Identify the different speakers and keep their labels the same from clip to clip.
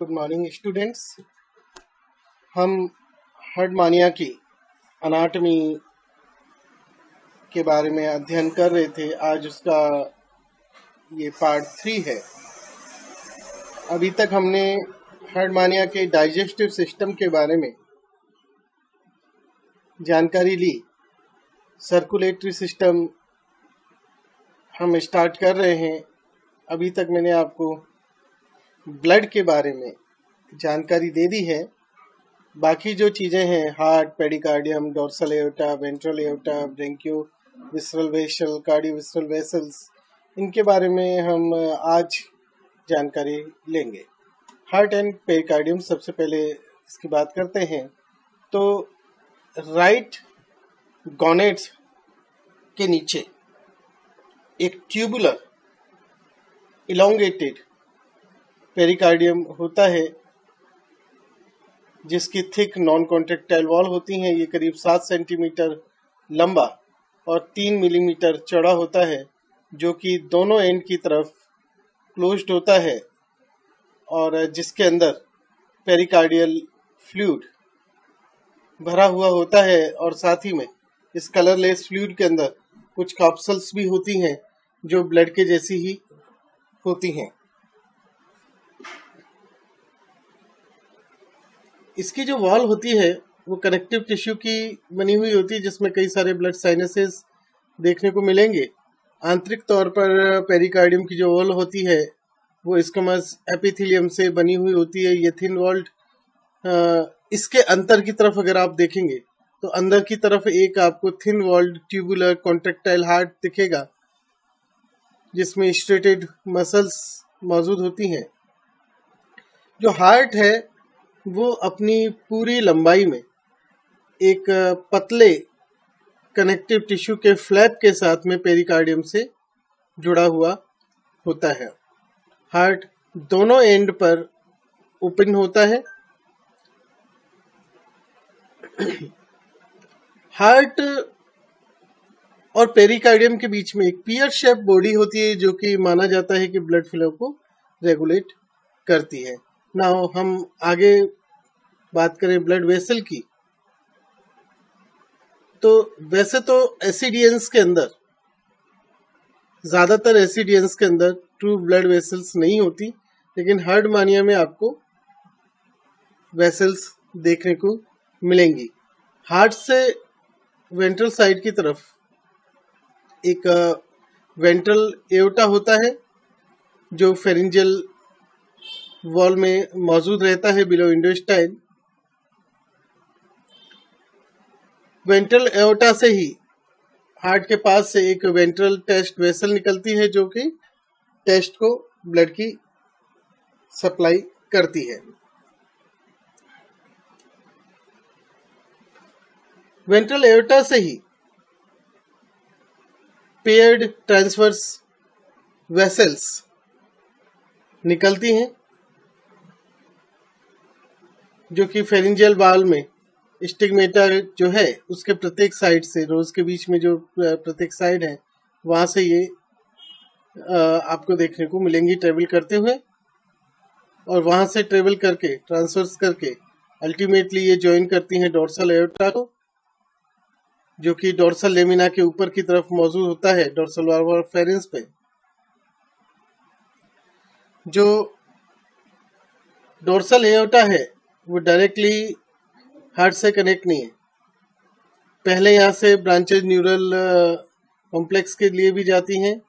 Speaker 1: Good morning students. हम हर्टमानिया की anatomy के बारे में अध्ययन कर रहे थे। आज उसका ये पार्ट 3 है। अभी तक हमने हर्टमानिया के डाइजेस्टिव सिस्टम के बारे में जानकारी ली। सर्कुलेटरी सिस्टम हम स्टार्ट कर रहे हैं। अभी तक मैंने आपको ब्लड के बारे में जानकारी दे दी है। बाकी जो चीज़ें हैं, heart, pericardium, dorsal aorta, ventral aorta, branchio visceral vessel, cardiovisceral vessels, इनके बारे में हम आज जानकारी लेंगे। हार्ट एंड पेडिकार्डियम, सबसे पहले इसकी बात करते हैं। तो राइट गोनेड्स के नीचे एक ट्यूबुलर इलोंगेटेड पेरिकार्डियम होता है, जिसकी थिक नॉन कॉन्ट्रैक्टाइल वॉल होती हैं। ये करीब 7 सेंटीमीटर लंबा और 3 मिलीमीटर चौड़ा होता है, जो कि दोनों एंड की तरफ क्लोज्ड होता है और जिसके अंदर पेरिकार्डियल फ्लूइड भरा हुआ होता है। और साथ ही में इस कलरलेस फ्लूइड के अंदर कुछ कैप्सूल्स भी होती हैं जो ब्लड के जैसी ही होती हैं। इसकी जो वॉल होती है वो कनेक्टिव टिश्यू की बनी हुई होती है, जिसमें कई सारे ब्लड साइनसेस देखने को मिलेंगे। आंतरिक तौर पर पेरिकार्डियम की जो वॉल होती है वो स्क्वैमस एपिथेलियम से बनी हुई होती है। ये थिन वॉल्ड। इसके अंदर की तरफ अगर आप देखेंगे तो अंदर की तरफ एक आपको thin walled tubular contractile heart दिखेगा, जिसमें स्ट्रेटेड मसल्स मौजूद होती हैं। जो हार्ट है वो अपनी पूरी लंबाई में एक पतले कनेक्टिव टिश्यू के फ्लैप के साथ में पेरिकार्डियम से जुड़ा हुआ होता है। हार्ट दोनों एंड पर ओपन होता है। हार्ट और पेरिकार्डियम के बीच में एक पियर शेप बॉडी होती है, जो कि माना जाता है कि ब्लड फ्लो को रेगुलेट करती है। नाउ हम आगे बात करें ब्लड वेसल की। तो वैसे तो एसिडियंस के अंदर, ज्यादातर एसिडियंस के अंदर ट्रू ब्लड वेसल्स नहीं होती, लेकिन हर्टमानिया में आपको वेसल्स देखने को मिलेंगी। हार्ट से वेंट्रल साइड की तरफ एक वेंट्रल एओर्टा होता है, जो फेरिंजियल वॉल में मौजूद रहता है बिलो इंटेस्टाइन। वेंट्रल एओर्टा से ही हार्ट के पास से एक वेंट्रल टेस्ट वेसल निकलती है, जो कि टेस्ट को ब्लड की सप्लाई करती है। वेंट्रल एओर्टा से ही पेयर्ड ट्रांसवर्स वेसल्स निकलती हैं, जो कि फेरिंजियल वॉल में स्टिग्मेटा जो है उसके प्रत्येक साइड से, रोज के बीच में जो प्रत्येक साइड है, वहां से ये आपको देखने को मिलेंगी ट्रेवल करते हुए। और वहां से ट्रेवल करके, ट्रांसवर्स करके अल्टीमेटली ये ज्वाइन करती हैं डोर्सल एओर्टा को, जो कि डोर्सल लेमिना के ऊपर की तरफ मौजूद होता है, डोर्सल वाल्व फेरेंस पे। जो डोर्सल एओर्टा है वो डायरेक्टली हार्ट से कनेक्ट नहीं है। पहले यहाँ से ब्रांचेज न्यूरल कॉम्प्लेक्स के लिए भी जाती हैं,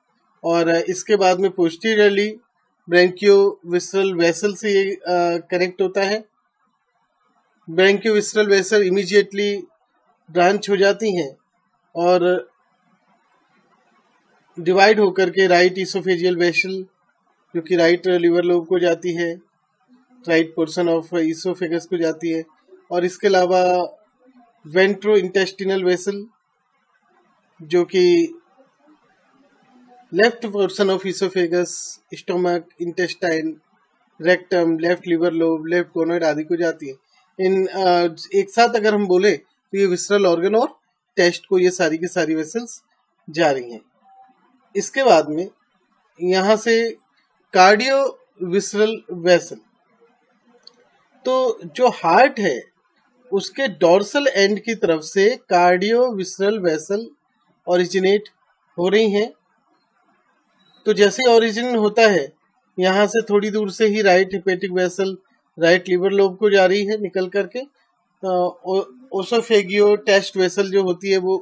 Speaker 1: और इसके बाद में पोस्टीरियरली ब्रेंकियो विसरल वेसल से ये कनेक्ट होता है। ब्रेंकियो विसरल वेसल इमीडिएटली ब्रांच हो जाती हैं और डिवाइड होकर के राइट इसोफेजियल वेसल, जो कि राइट लिवर लोब को जाती है, राइट पोर्शन ऑफ इसोफेगस को जाती है। और इसके अलावा वेंट्रो इंटेस्टिनल वेसल, जो कि left portion of oesophagus, stomach, intestine, rectum, left liver lobe, left gonad आदि को जाती है। इन एक साथ अगर हम बोले तो ये विसरल ऑर्गन और टेस्ट को ये सारी की सारी वेसल्स जा रही हैं। इसके बाद में यहाँ से कार्डियो विसरल वेसल, तो जो हार्ट है उसके डोर्सल एंड की तरफ से कार्डियो विसरल वेसल ओरिजिनेट हो रही हैं। तो जैसे ओरिजिन होता है, यहाँ से थोड़ी दूर से ही right hepatic vessel right liver lobe को जा रही है निकल करके। ओसोफेगियो टेस्ट वेसल जो होती है वो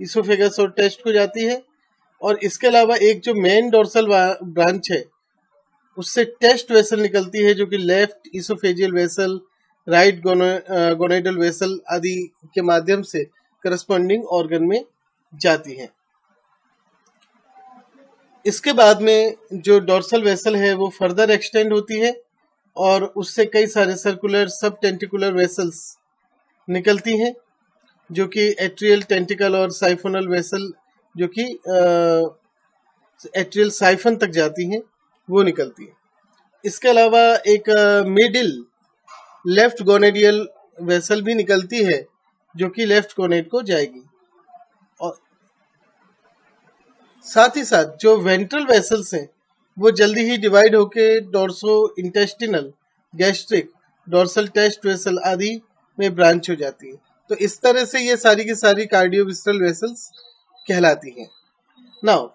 Speaker 1: इसोफेगस और टेस्ट को जाती है। और इसके अलावा एक जो मेन डोर्सल ब्रांच है उससे टेस्ट वेसल निकलती है, जो कि left oesophageal vessel, right gonadal vessel आदि के माध्यम से करस्पॉन्डिंग ऑर्गन में जाती है। इसके बाद में जो डोर्सल वेसल है वो फर्दर एक्सटेंड होती है और उससे कई सारे सर्कुलर सब टेंटिकुलर वेसल्स निकलती हैं, जो कि एट्रियल टेंटिकल और साइफोनल वेसल जो कि एट्रियल साइफन तक जाती हैं वो निकलती है। इसके अलावा एक मिडिल लेफ्ट गोनेडियल वेसल भी निकलती है जो कि लेफ्ट गोनेड को जाएगी। और साथ ही साथ जो वेंट्रल वेसल्स हैं वो जल्दी ही डिवाइड होके dorso intestinal, gastric, dorsal test vessel आदि में ब्रांच हो जाती है। तो इस तरह से ये सारी की सारी कार्डियोविस्रल वेसल्स कहलाती हैं। नाउ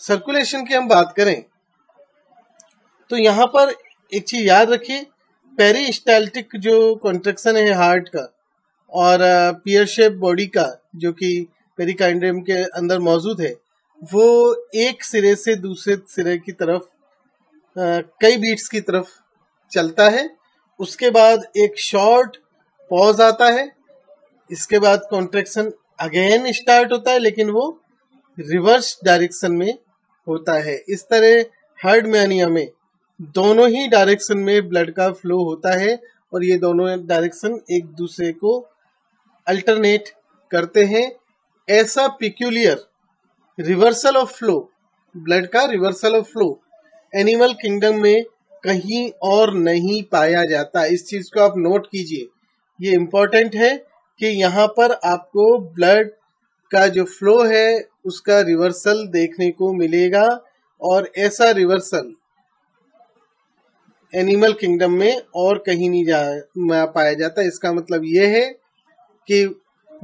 Speaker 1: सर्कुलेशन की हम बात करें तो यहाँ पर एक चीज याद रखिए, पेरिस्टाल्टिक जो कॉन्ट्रैक्शन है हार्ट का और पियर शेप बॉडी का जो कि पेरिकार्डियम के अंदर मौजूद है, वो एक सिरे से दूसरे सिरे की तरफ कई बीट्स की तरफ चलता है। उसके बाद एक शॉर्ट पॉज आता है, इसके बाद कॉन्ट्रैक्शन अगेन स्टार्ट होता है, लेकिन वो रिवर्स डायरेक्शन में होता है। इस तरह हार्ट मैनिया में दोनों ही डायरेक्शन में ब्लड का फ्लो होता है और ये दोनों डायरेक्शन एक दूसरे को अल्टरनेट करते हैं। ऐसा peculiar reversal of flow, blood का reversal of flow animal kingdom में कहीं और नहीं पाया जाता। इस चीज को आप नोट कीजिए, ये इंपॉर्टेंट है कि यहाँ पर आपको ब्लड का जो फ्लो है उसका रिवर्सल देखने को मिलेगा और ऐसा रिवर्सल एनिमल किंगडम में और कहीं नहीं पाया जाता। इसका मतलब ये है कि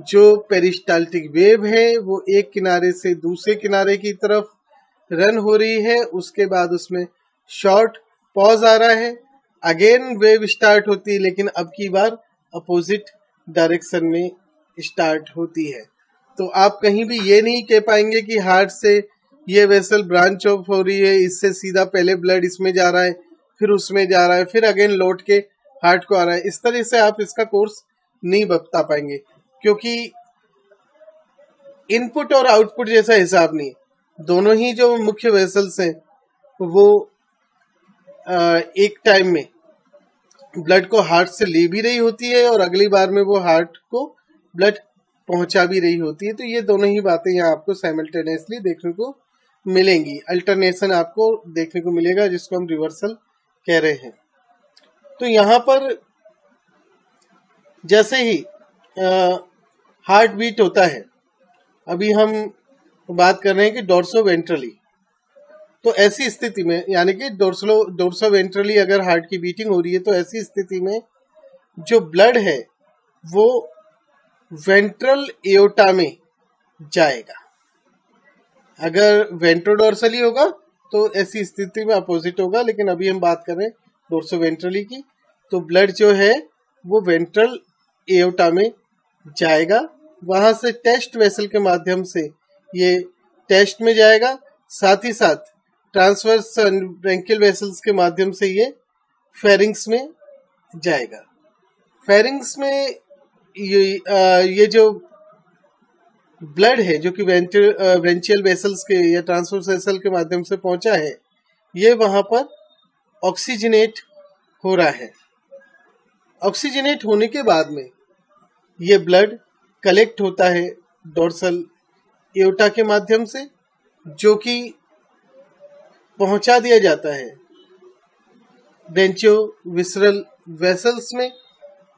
Speaker 1: जो पेरिस्टाल्टिक वेव है वो एक किनारे से दूसरे किनारे की तरफ रन हो रही है, उसके बाद उसमें शॉर्ट पॉज आ रहा है, अगेन वेव स्टार्ट होती है, लेकिन अब की बार अपोजिट डायरेक्शन में स्टार्ट होती है। तो आप कहीं भी ये नहीं कह पाएंगे कि हार्ट से ये वेसल ब्रांच ऑफ हो रही है, इससे सीधा पहले ब्लड इसमें जा रहा है, फिर उसमें जा रहा है, फिर अगेन लौट के हार्ट को आ रहा है। इस तरह से आप इसका कोर्स नहीं बता पाएंगे, क्योंकि इनपुट और आउटपुट जैसा हिसाब नहीं। दोनों ही जो मुख्य वेसल्स हैं वो एक टाइम में ब्लड को हार्ट से ले भी रही होती है और अगली बार में वो हार्ट को ब्लड पहुंचा भी रही होती है। तो ये दोनों ही बातें यहाँ आपको साइमल्टेनियसली देखने को मिलेंगी। अल्टरनेशन आपको देखने को मिलेगा, जिसको हम रिवर्सल कह रहे हैं। तो यहाँ पर जैसे ही हार्ट बीट होता है, अभी हम बात कर रहे हैं कि डोर्सो वेंट्रली, तो ऐसी स्थिति में यानी कि डोर्सो वेंट्रली अगर हार्ट की बीटिंग हो रही है तो ऐसी स्थिति में जो ब्लड है वो वेंट्रल एओर्टा में जाएगा। अगर वेंट्रोडोर्सली होगा तो ऐसी स्थिति में अपोजिट होगा, लेकिन अभी हम बात कर रहे हैं डोर्सो वेंट्रली की। तो ब्लड जो है वो वेंट्रल एओर्टा में जाएगा, वहां से टेस्ट वेसल के माध्यम से ये टेस्ट में जाएगा, साथ ही साथ ट्रांसवर्स ब्रेंकियल वेसल्स के माध्यम से ये फेरिंग्स में जाएगा। फेरिंग्स में ये जो ब्लड है जो कि ब्रेंचियल वेसल्स के या ट्रांसवर्स वेसल के माध्यम से पहुंचा है, ये वहां पर ऑक्सीजनेट हो रहा है। ऑक्सीजनेट होने के बाद में ये ब्लड कलेक्ट होता है डोर्सल एओर्टा के माध्यम से, जो कि पहुंचा दिया जाता है ब्रेंचियोविसरल वेसल्स में।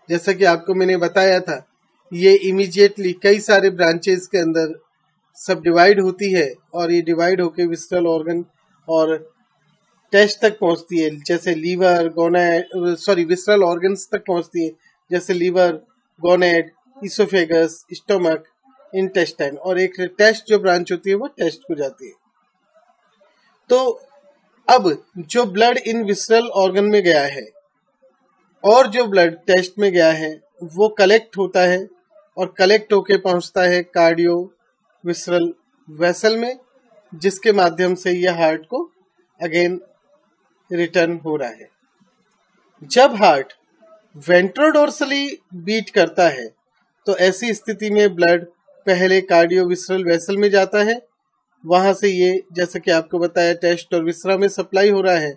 Speaker 1: जैसा कि आपको मैंने बताया था, ये इमीडिएटली कई सारे ब्रांचेस के अंदर सब डिवाइड होती है और ये डिवाइड होके विसरल ऑर्गन और टेस्ट तक पहुंचती है, जैसे लीवर, विसरल ऑर्गन्स तक पहुंचती है, जैसे liver, gonad, oesophagus, stomach, intestine, और एक टेस्ट जो ब्रांच होती है वो टेस्ट को जाती है। तो अब जो ब्लड इन विसरल ऑर्गन में गया है और जो ब्लड टेस्ट में गया है वो कलेक्ट होता है, और कलेक्ट होके पहुंचता है कार्डियो विसरल वेसल में, जिसके माध्यम से यह हार्ट को अगेन रिटर्न हो रहा है। जब हार्ट वेंट्रोडोर्सली बीट करता है तो ऐसी स्थिति में ब्लड पहले कार्डियो विसरल वेसल में जाता है, वहां से ये, जैसे कि आपको बताया, टेस्ट और विसरा में सप्लाई हो रहा है।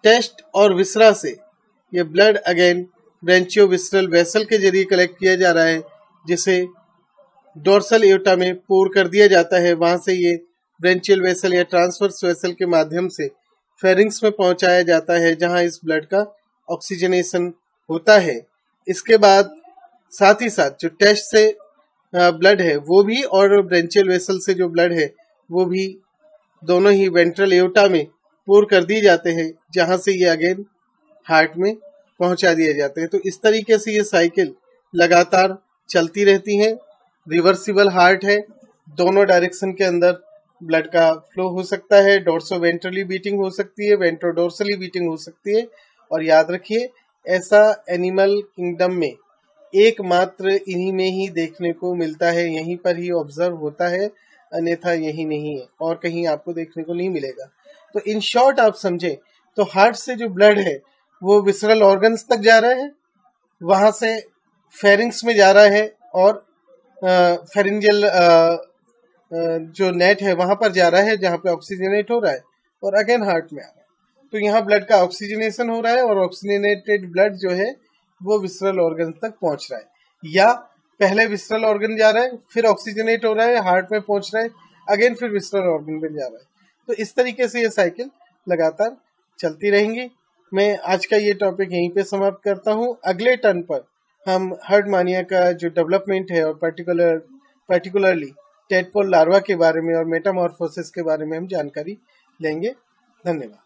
Speaker 1: टेस्ट और विसरा से ये ब्लड अगेन ब्रेंचियो विसरल वेसल के जरिए कलेक्ट किया जा रहा है, जिसे डोर्सल एओर्टा में पोर कर दिया जाता है। वहां से ये ब्रेंचियल वेसल या ट्रांसवर्स वेसल के माध्यम से फेरिंग्स में पहुंचाया जाता है, जहां इस ब्लड का ऑक्सीजनेशन होता है। इसके बाद साथ ही साथ जो टेस्ट से ब्लड है वो भी, और ब्रेंचियल वेसल से जो ब्लड है वो भी, दोनों ही वेंट्रल एओर्टा में पोर कर दिए जाते हैं, जहां से ये अगेन हार्ट में पहुंचा दिए जाते हैं। तो इस तरीके से ये साइकिल लगातार चलती रहती है। रिवर्सिबल हार्ट है, दोनों डायरेक्शन के अंदर ब्लड का फ्लो हो सकता है। डोर्सो वेंट्रली बीटिंग हो सकती है, वेंट्रोडोर्सली बीटिंग हो सकती है। और याद रखिए, ऐसा एनिमल किंगडम में एकमात्र इन्हीं में ही देखने को मिलता है, यहीं पर ही ऑब्जर्व होता है, अन्यथा यही नहीं है, और कहीं आपको देखने को नहीं मिलेगा। तो इन शॉर्ट आप समझे तो हार्ट से जो ब्लड है वो विसरल ऑर्गन्स तक जा रहा है, वहां से फेरिंग्स में जा रहा है, और फेरिंजियल जो नेट है वहां पर जा रहा है, जहां पे ऑक्सीजनेट हो रहा है, और अगेन हार्ट में आ रहा है। तो यहाँ ब्लड का ऑक्सीजनेशन हो रहा है, और ऑक्सीजनेटेड ब्लड जो है वो विसरल ऑर्गन तक पहुंच रहा है, या पहले विसरल ऑर्गन जा रहा है, फिर ऑक्सीजनेट हो रहा है, हार्ट में पहुंच रहा है, अगेन फिर विसरल ऑर्गन में जा रहा है। तो इस तरीके से ये साइकिल लगातार चलती रहेंगी। मैं आज का ये टॉपिक यहीं पे समाप्त करता हूँ। अगले टर्न पर हम हर्ड मानिया का जो डेवलपमेंट है, और पर्टिकुलरली टेडपोल लार्वा के बारे में और मेटामॉर्फोसिस के बारे में हम जानकारी लेंगे। धन्यवाद।